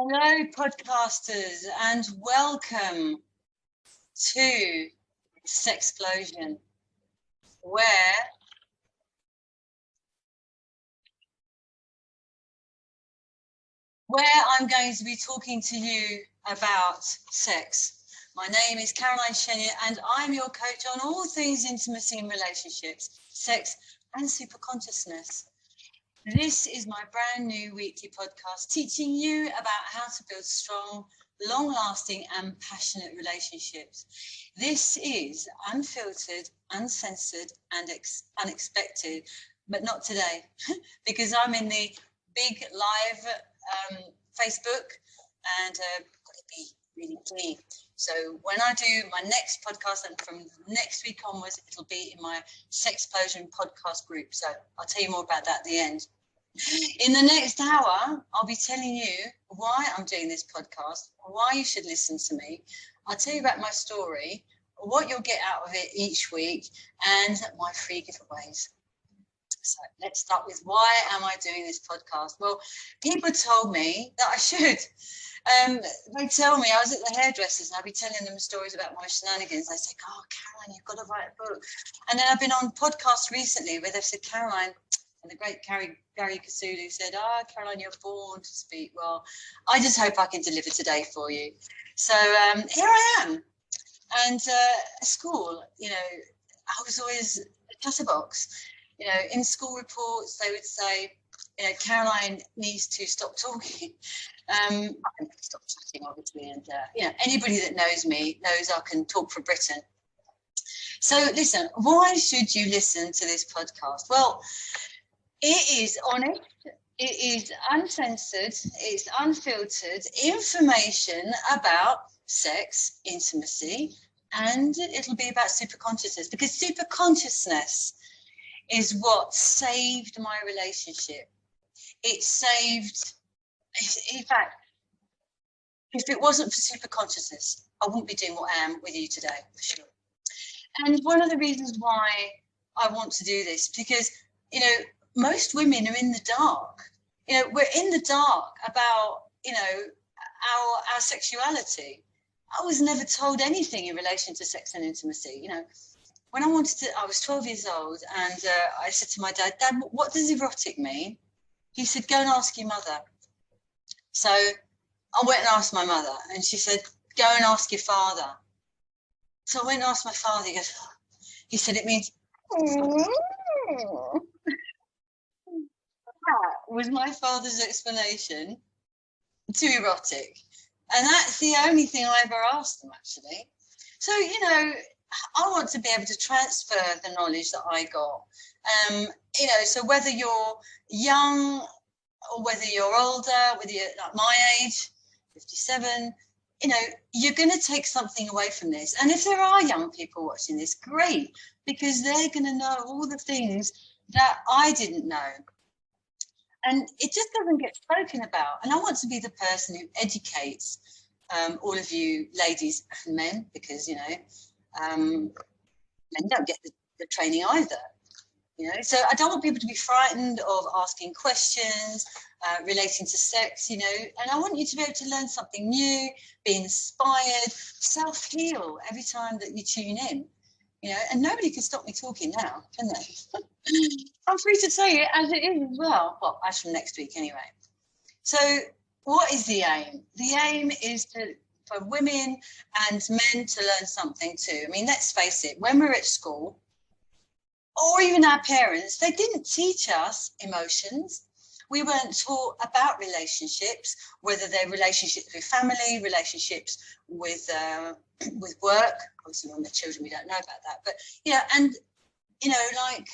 Hello, podcasters, and welcome to Sexplosion, where I'm going to be talking to you about sex. My name is Caroline Shenier, and I'm your coach on all things intimacy and relationships, sex, and superconsciousness. This is my brand new weekly podcast teaching you about how to build strong, long-lasting and passionate relationships. This is unfiltered, uncensored and unexpected, but not today because I'm in the big live Facebook and got to be really clean. So when I do my next podcast, and from next week onwards, it'll be in my Sexplosion podcast group. So I'll tell you more about that at the end. In the next hour, I'll be telling you why I'm doing this podcast, why you should listen to me. I'll tell you about my story, what you'll get out of it each week, and my free giveaways. So let's start with why am I doing this podcast? Well, people told me that I should. They tell me, I was at the hairdressers and I'd be telling them stories about my shenanigans. They say, oh, Caroline, you've got to write a book. And then I've been on podcasts recently where they've said, Caroline, and the great Gary Kasulu said, Caroline, you're born to speak. Well, I just hope I can deliver today for you. So here I am. And at school, you know, I was always a chatterbox. You know, in school reports, they would say, you know, Caroline needs to stop talking. I can stop chatting, obviously. And, you know, anybody that knows me knows I can talk for Britain. So listen, why should you listen to this podcast? Well, it is honest, it is uncensored, it's unfiltered information about sex, intimacy, and it'll be about superconsciousness, because superconsciousness is what saved my relationship. It saved, in fact, if it wasn't for superconsciousness, I wouldn't be doing what I am with you today, for sure. And one of the reasons why I want to do this, because, you know, most women are in the dark. You know, we're in the dark about, you know, our sexuality. I was never told anything in relation to sex and intimacy. You know, when I was 12 years old, and I said to my dad, Dad, what does erotic mean? He said, go and ask your mother. So I went and asked my mother, and she said, go and ask your father. So I went and asked my father. He said, it means. That was my father's explanation to erotic. And that's the only thing I ever asked them, actually. So, you know, I want to be able to transfer the knowledge that I got. You know, so whether you're young or whether you're older, whether you're like my age, 57, you know, you're going to take something away from this. And if there are young people watching this, great, because they're going to know all the things that I didn't know. And it just doesn't get spoken about. And I want to be the person who educates all of you ladies and men, because, you know, men don't get the training either. You know, so I don't want people to be frightened of asking questions relating to sex, you know, and I want you to be able to learn something new, be inspired, self-heal every time that you tune in. You know, and nobody can stop me talking now, can they? I'm free to say it as it is as well. Well, as from next week anyway. So what is the aim? The aim is for women and men to learn something too. I mean, let's face it, when we're at school, or even our parents, they didn't teach us emotions. We weren't taught about relationships, whether they're relationships with family, relationships with work. Obviously, when we're children, we don't know about that. But yeah, and you know, like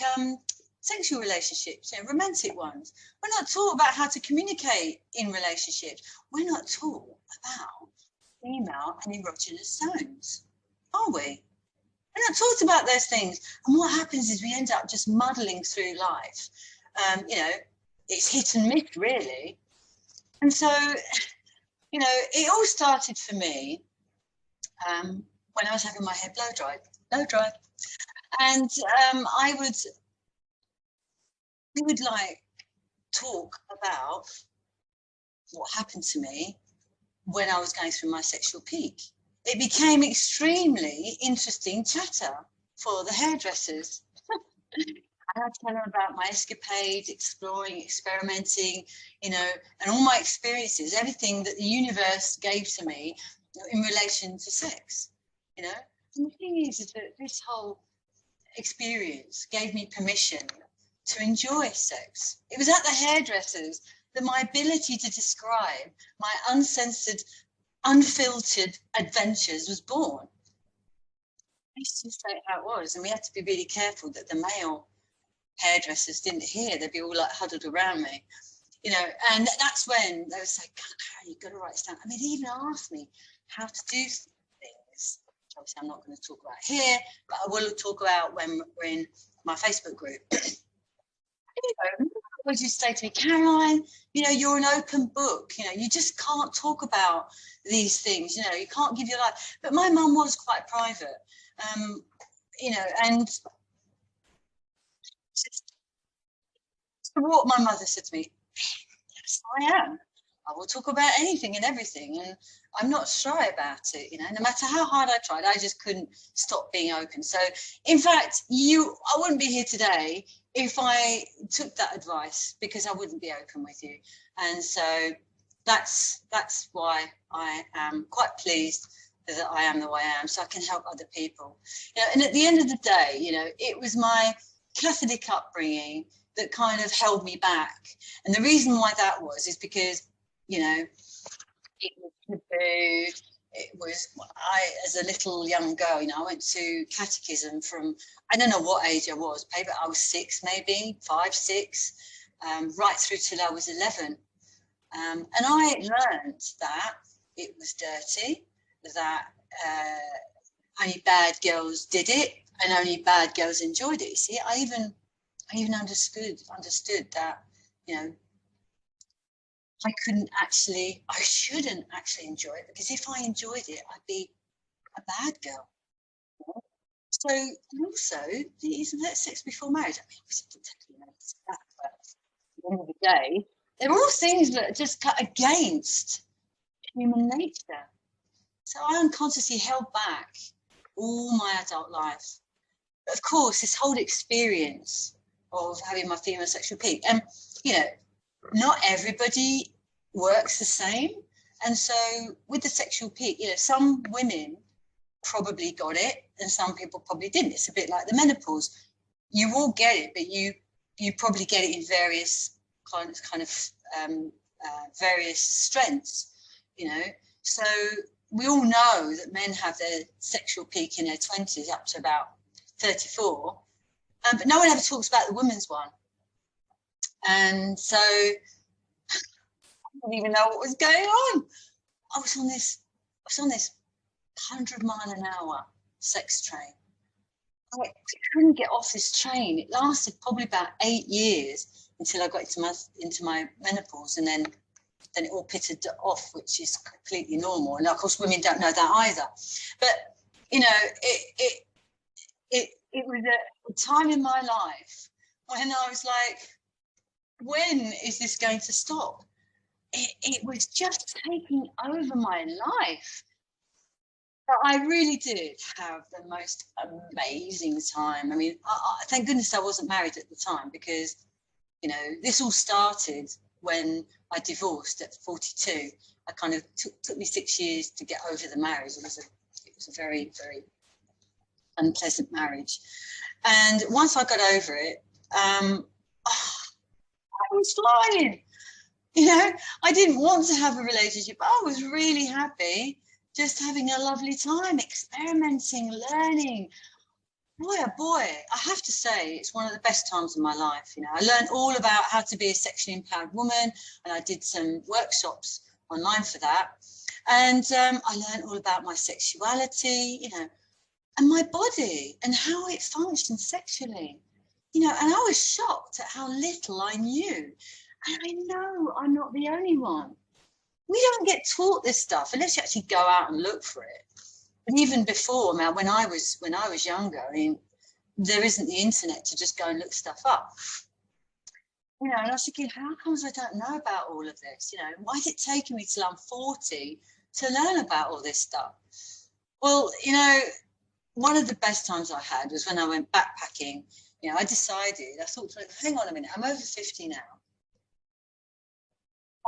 sexual relationships, you know, romantic ones. We're not taught about how to communicate in relationships. We're not taught about female and erogenous zones, are we? We're not taught about those things. And what happens is we end up just muddling through life. You know, it's hit and miss, really. And so, you know, it all started for me when I was having my hair blow dried. And we would like talk about what happened to me when I was going through my sexual peak. It became extremely interesting chatter for the hairdressers. I had to tell them about my escapades, exploring, experimenting, you know, and all my experiences, everything that the universe gave to me in relation to sex, you know. And the thing is that this whole experience gave me permission to enjoy sex. It was at the hairdressers that my ability to describe my uncensored, unfiltered adventures was born. I used to say how it was, and we had to be really careful that the male hairdressers didn't hear. They'd be all like huddled around me, you know, and that's when they would say, Karen, you've got to write this down. I mean, they even asked me how to do things. Obviously, I'm not going to talk about here, but I will talk about when we're in my Facebook group. Would you say to me, Caroline, you know, you're an open book, you know, you just can't talk about these things, you know, you can't give your life. But my mum was quite private, you know, and just what my mother said to me, yes, I am. I will talk about anything and everything, and I'm not shy about it, you know, no matter how hard I tried, I just couldn't stop being open. So in fact, I wouldn't be here today if I took that advice, because I wouldn't be open with you. And so that's why I am quite pleased that I am the way I am, so I can help other people. You know, and at the end of the day, you know, it was my Catholic upbringing that kind of held me back. And the reason why that was is because, you know, it was taboo. It was, as a little young girl, you know, I went to catechism from, I don't know what age I was, maybe I was 6, maybe 5, 6, right through till I was 11. And I learned that it was dirty, that only bad girls did it, and only bad girls enjoyed it. You see, I even understood that, you know, I shouldn't actually enjoy it, because if I enjoyed it, I'd be a bad girl. So, and also, isn't that sex before marriage? I mean, obviously, it didn't take that, but at the end of the day, they're all things that just cut against human nature. So I unconsciously held back all my adult life. But of course, this whole experience of having my female sexual peak, and, you know, not everybody works the same. And so with the sexual peak, you know, some women probably got it and some people probably didn't. It's a bit like the menopause. You all get it, but you probably get it in various kind of various strengths, you know. So we all know that men have their sexual peak in their 20s up to about 34, but no one ever talks about the women's one. And so I didn't even know what was going on. I was on this 100-mile-an-hour sex train. I couldn't get off this train. It lasted probably about 8 years until I got into my menopause, and then it all pitted off, which is completely normal. And of course, women don't know that either. But you know, it was a time in my life when I was like, when is this going to stop? It was just taking over my life. But I really did have the most amazing time. I mean, thank goodness I wasn't married at the time, because, you know, this all started when I divorced at 42. I kind of took me 6 years to get over the marriage. It was a very, very unpleasant marriage. And once I got over it, I was flying. You know, I didn't want to have a relationship. I was really happy just having a lovely time, experimenting, learning. Boy, oh boy, I have to say, it's one of the best times of my life. You know, I learned all about how to be a sexually empowered woman, and I did some workshops online for that. And I learned all about my sexuality, you know, and my body and how it functions sexually. You know, and I was shocked at how little I knew. And I know I'm not the only one. We don't get taught this stuff unless you actually go out and look for it. And even before, when I was younger, I mean, there isn't the internet to just go and look stuff up. You know, and I was thinking, how comes I don't know about all of this? You know, why is it taking me till I'm 40 to learn about all this stuff. Well, you know, one of the best times I had was when I went backpacking. You know, I thought, hang on a minute, I'm over 50 now.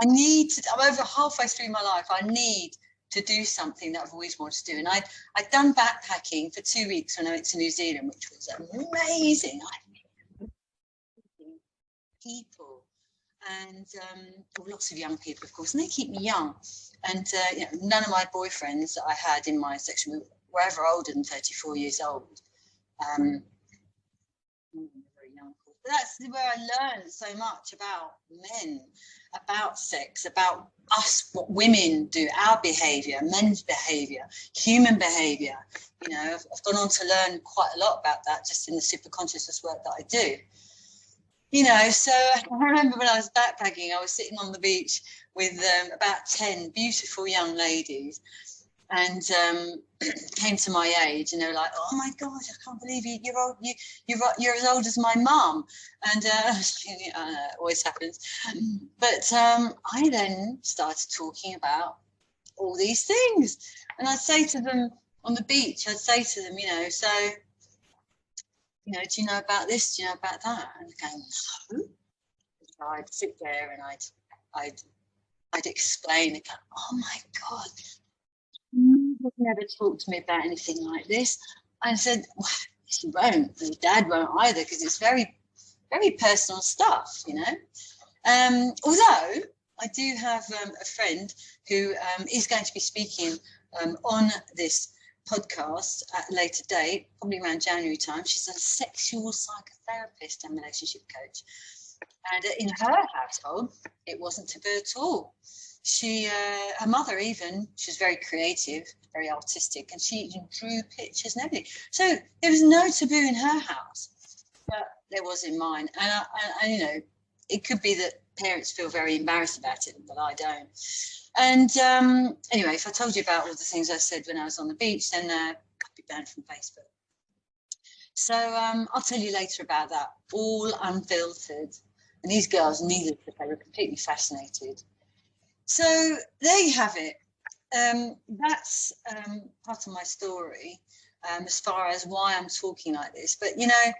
I'm over halfway through my life. I need to do something that I've always wanted to do. And I'd done backpacking for 2 weeks when I went to New Zealand, which was amazing. People and lots of young people, of course, and they keep me young. And you know, none of my boyfriends that I had in my section were ever older than 34 years old. Very young. But that's where I learned so much about men, about sex, about us, what women do, our behaviour, men's behaviour, human behaviour. You know, I've gone on to learn quite a lot about that just in the superconsciousness work that I do. You know, so I remember when I was backpacking, I was sitting on the beach with about 10 beautiful young ladies, and came to my age, and they were like, "Oh my God, I can't believe you're old. You're as old as my mum." And it always happens. But I then started talking about all these things, and I'd say to them on the beach, you know, so, you know, do you know about this? Do you know about that? And they're going, no. So I'd sit there and I'd explain and go, oh my God, you've never talked to me about anything like this. I said, well, she won't. And Dad won't either, because it's very, very personal stuff, you know. Although I do have a friend who is going to be speaking on this podcast at a later date, probably around January time. She's a sexual psychotherapist and relationship coach. And in her household, it wasn't taboo at all. Her mother even, she was very creative, very artistic, and she even drew pictures and everything. So there was no taboo in her house, but there was in mine. And you know, it could be that parents feel very embarrassed about it, but I don't. And anyway, if I told you about all the things I said when I was on the beach, then I'd be banned from Facebook. So I'll tell you later about that, all unfiltered. And these girls needed it. They were completely fascinated. So there you have it. That's part of my story as far as why I'm talking like this. But, you know,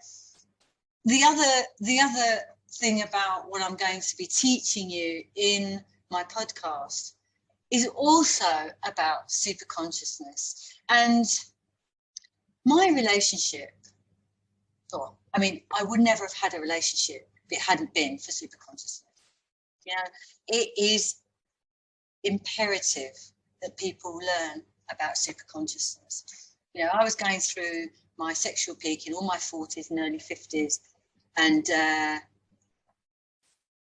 the other thing about what I'm going to be teaching you in my podcast is also about superconsciousness. And my relationship, I mean, I would never have had a relationship if it hadn't been for superconsciousness. You know, it is imperative that people learn about superconsciousness. You know, I was going through my sexual peak in all my 40s and early 50s, and I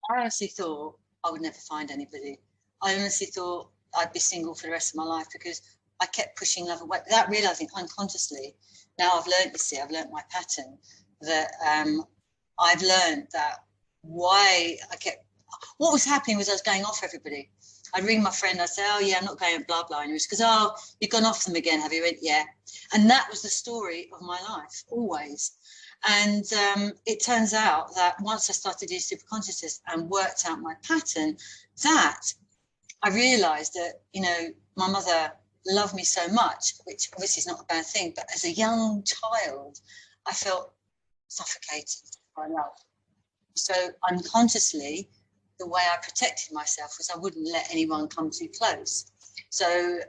honestly thought I would never find anybody. I honestly thought I'd be single for the rest of my life, because I kept pushing love away without realizing unconsciously. Now I've learned, you see, I've learned my pattern, that I've learned that what was happening was I was going off everybody. I'd ring my friend, I'd say, oh yeah, I'm not going, blah, blah. And he was, because, oh, you've gone off them again, have you? Went, yeah. And that was the story of my life, always. And it turns out that once I started using superconsciousness and worked out my pattern, that I realized that, you know, my mother loved me so much, which obviously is not a bad thing, but as a young child, I felt suffocated by love. So unconsciously, the way I protected myself was I wouldn't let anyone come too close. So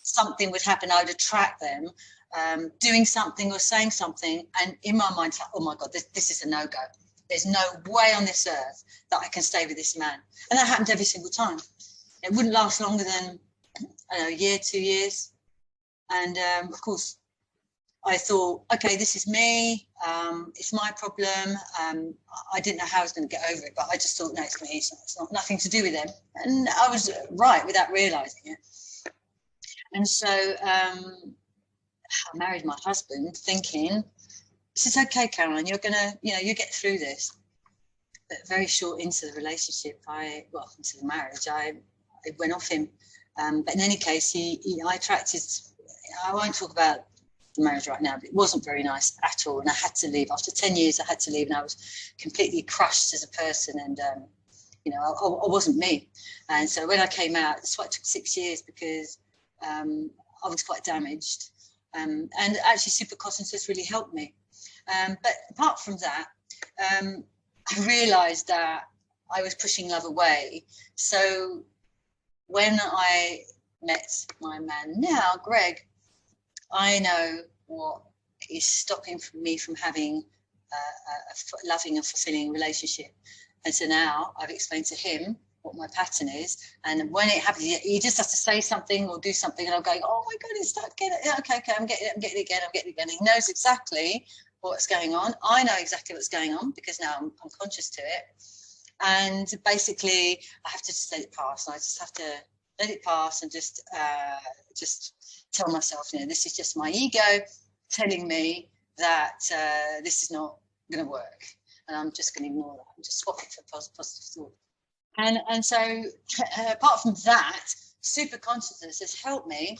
something would happen, I would attract them, doing something or saying something, and in my mind, like, oh my God, this is a no-go. There's no way on this earth that I can stay with this man. And that happened every single time. It wouldn't last longer than, I don't know, a year, 2 years. And of course, I thought, okay, this is me. It's my problem. I didn't know how I was going to get over it, but I just thought, no, it's me. It's not nothing to do with them. And I was right without realizing it. And so I married my husband thinking, this is okay, Caroline, you're going to, you know, you get through this. But very short into the relationship, into the marriage, I went off him. But in any case, I attracted, I won't talk about the marriage right now, but it wasn't very nice at all. And I had to leave. After 10 years, I had to leave, and I was completely crushed as a person. And you know, I wasn't me. And so when I came out, that's why it took 6 years, because I was quite damaged. And actually superconsciousness really helped me. But apart from that, I realized that I was pushing love away. So when I met my man now, Greg, I know what is stopping me from having a loving and fulfilling relationship. And so now I've explained to him what my pattern is, and when it happens, he just has to say something or do something, and I'm going, oh my god, it's not getting it. Okay, I'm getting it again. He knows exactly what's going on. I know exactly what's going on because now I'm conscious to it, and basically I have to just let it pass. And I just have to let it pass and just tell myself, you know, this is just my ego telling me that this is not going to work, and I'm just going to ignore that and just swap it for positive thought. And so apart from that, super consciousness has helped me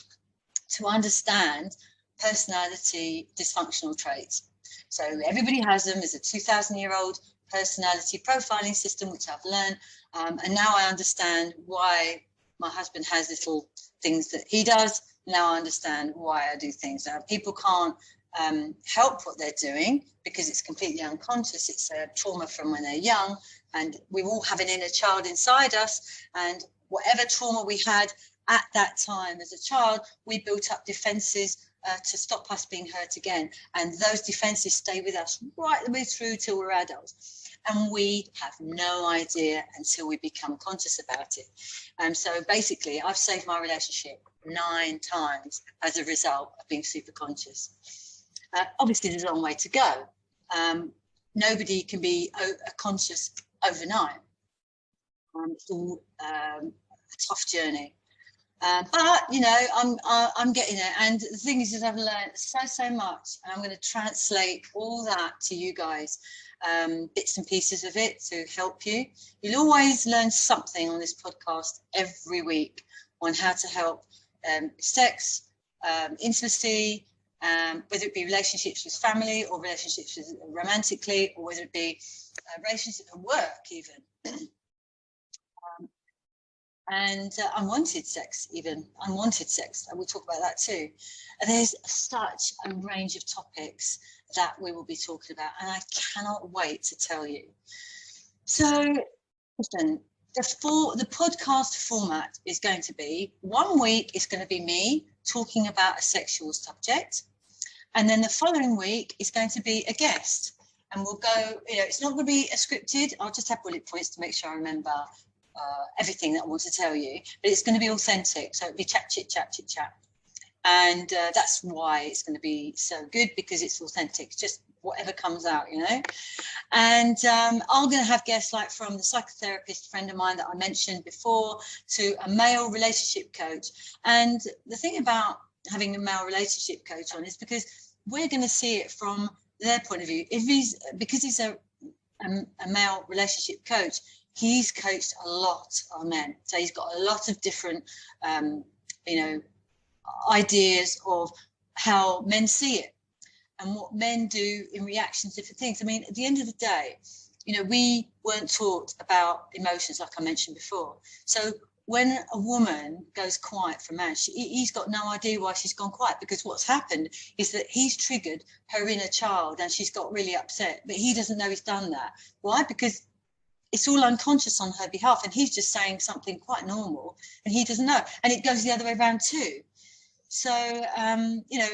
to understand personality dysfunctional traits. So everybody has them. There's a 2,000-year-old personality profiling system, which I've learned. And now I understand why my husband has little things that he does. Now I understand why I do things. Now, people can't help what they're doing because it's completely unconscious. It's a trauma from when they're young, and we all have an inner child inside us, and whatever trauma we had at that time as a child, we built up defenses to stop us being hurt again, and those defenses stay with us right the way through till we're adults, and we have no idea until we become conscious about it. So basically I've saved my relationship 9 times as a result of being super conscious. Obviously there's a long way to go. Nobody can be conscious overnight. It's all a tough journey, but you know, I'm getting it. And the thing is I've learned so much, and I'm going to translate all that to you guys, bits and pieces of it to help you. You'll always learn something on this podcast every week on how to help sex, intimacy, whether it be relationships with family or relationships with romantically, or whether it be relationships at work even. And unwanted sex, even unwanted sex. And we'll talk about that too. And there's such a range of topics that we will be talking about, and I cannot wait to tell you. So listen, the podcast format is going to be 1 week is going to be me talking about a sexual subject, and then the following week is going to be a guest, and we'll go, you know, it's not going to be a scripted. I'll just have bullet points to make sure I remember everything that I want to tell you, but it's going to be authentic. So it'll be chat. And that's why it's going to be so good, because it's authentic, just whatever comes out, you know. And I'm going to have guests like from the psychotherapist friend of mine that I mentioned before to a male relationship coach. And the thing about having a male relationship coach on is because we're going to see it from their point of view. Because he's a male relationship coach, he's coached a lot of men. So he's got a lot of different, you know, ideas of how men see it and what men do in reaction to different things. I mean, at the end of the day, you know, we weren't taught about emotions, like I mentioned before. So when a woman goes quiet for a man, he's got no idea why she's gone quiet, because what's happened is that he's triggered her inner child and she's got really upset, but he doesn't know he's done that. Why? Because it's all unconscious on her behalf, and he's just saying something quite normal and he doesn't know. And it goes the other way around too. So, you know,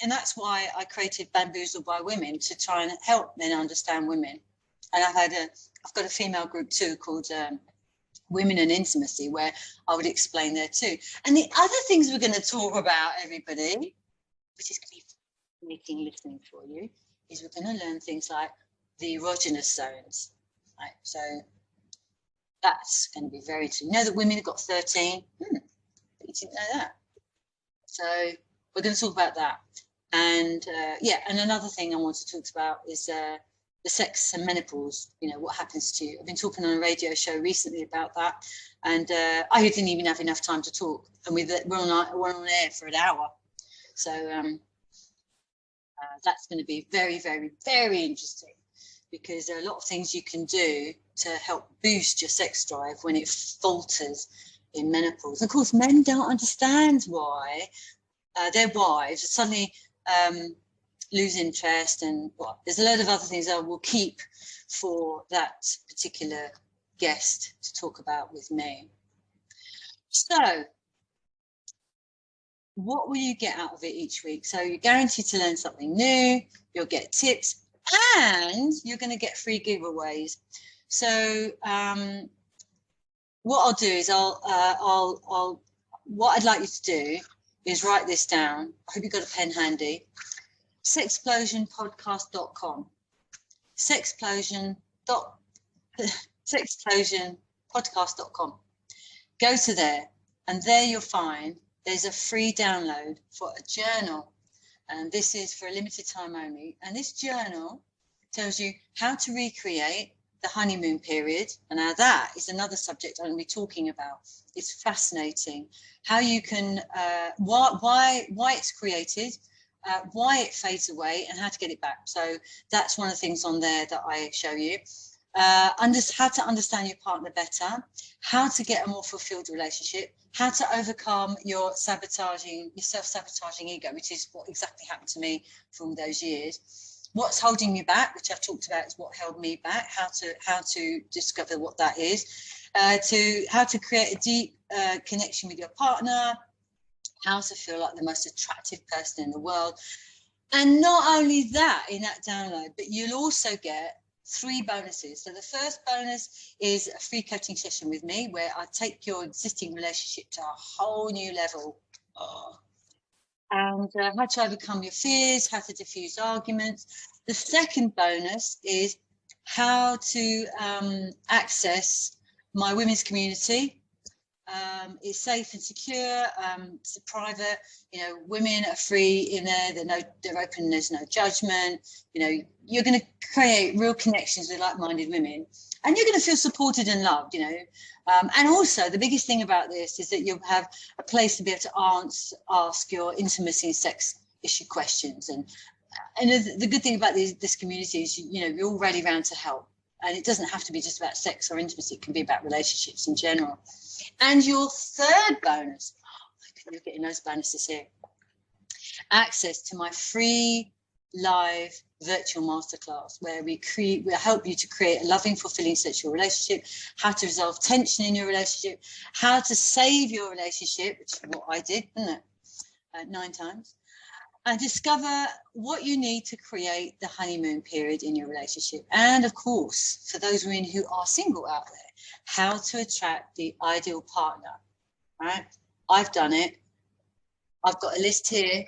and that's why I created Bamboozled by Women, to try and help men understand women. And I've got a female group too called Women and Intimacy, where I would explain there too. And the other things we're going to talk about, everybody, which is going to be making listening for you, is we're going to learn things like the erogenous zones. Right, so that's going to be very true. You know that women have got 13? But you didn't know that. So we're going to talk about that. And yeah, and another thing I want to talk about is the sex and menopause, you know, what happens to you. I've been talking on a radio show recently about that, and I didn't even have enough time to talk, and we're on air for an hour. So that's going to be very, very, very interesting. because there are a lot of things you can do to help boost your sex drive when it falters in menopause. Of course, men don't understand why their wives suddenly lose interest, and there's a load of other things I will keep for that particular guest to talk about with me. So what will you get out of it each week? So you're guaranteed to learn something new, you'll get tips, and you're going to get free giveaways. So what I'll do is what I'd like you to do is write this down. I hope you've got a pen handy. Sexplosionpodcast.com. Sexplosionpodcast.com. Go to there, and there you'll find there's a free download for a journal, and this is for a limited time only. And this journal tells you how to recreate the honeymoon period. And now that is another subject I'm going to be talking about. It's fascinating how you can, why it's created, why it fades away, and how to get it back. So that's one of the things on there that I show you. How to understand your partner better, how to get a more fulfilled relationship, how to overcome your self-sabotaging ego, which is what exactly happened to me for all those years. What's holding you back, which I've talked about, is what held me back, how to discover what that is, how to create a deep connection with your partner, how to feel like the most attractive person in the world. And not only that, in that download, but you'll also get 3 bonuses. So the first bonus is a free coaching session with me, where I take your existing relationship to a whole new level. And how to overcome your fears, how to diffuse arguments. The second bonus is how to access my women's community. It's safe and secure. It's private. Women are free in there. They're open. There's no judgment. You're going to create real connections with like-minded women, and you're going to feel supported and loved. And also the biggest thing about this is that you'll have a place to be able to ask your intimacy and sex issue questions. And the good thing about this community is, you're all ready around to help. And it doesn't have to be just about sex or intimacy. It can be about relationships in general. And your third bonus, you're getting those bonuses here, access to my free live virtual masterclass, where we'll help you to create a loving, fulfilling sexual relationship, how to resolve tension in your relationship, how to save your relationship, which is what I did, isn't it? 9 times. And discover what you need to create the honeymoon period in your relationship. And of course, for those women who are single out there, how to attract the ideal partner, right? I've done it. I've got a list here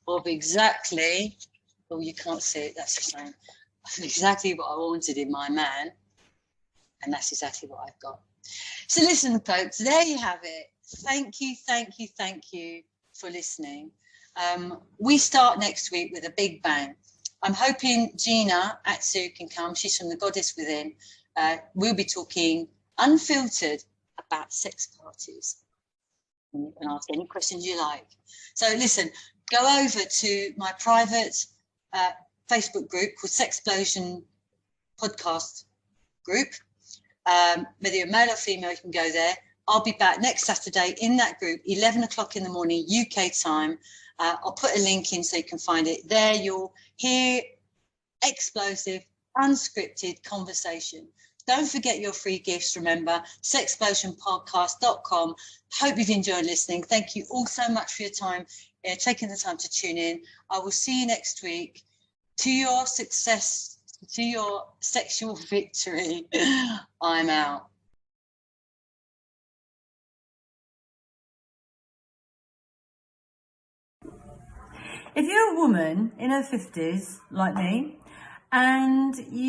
of exactly, you can't see it, that's the same, exactly what I wanted in my man. And that's exactly what I've got. So listen, folks, there you have it. Thank you for listening. We start next week with a big bang. I'm hoping Gina Atsu can come. She's from the Goddess Within. We'll be talking unfiltered about sex parties. And you can ask any questions you like. So listen, go over to my private Facebook group called Sexplosion Podcast Group. Whether you're male or female, you can go there. I'll be back next Saturday in that group, 11 o'clock in the morning, UK time. I'll put a link in so you can find it. There you'll hear explosive, unscripted conversation. Don't forget your free gifts, remember, sexplosionpodcast.com. Hope you've enjoyed listening. Thank you all so much for your time, taking the time to tune in. I will see you next week. To your success, to your sexual victory, I'm out. If you're a woman in her 50s, like me, and you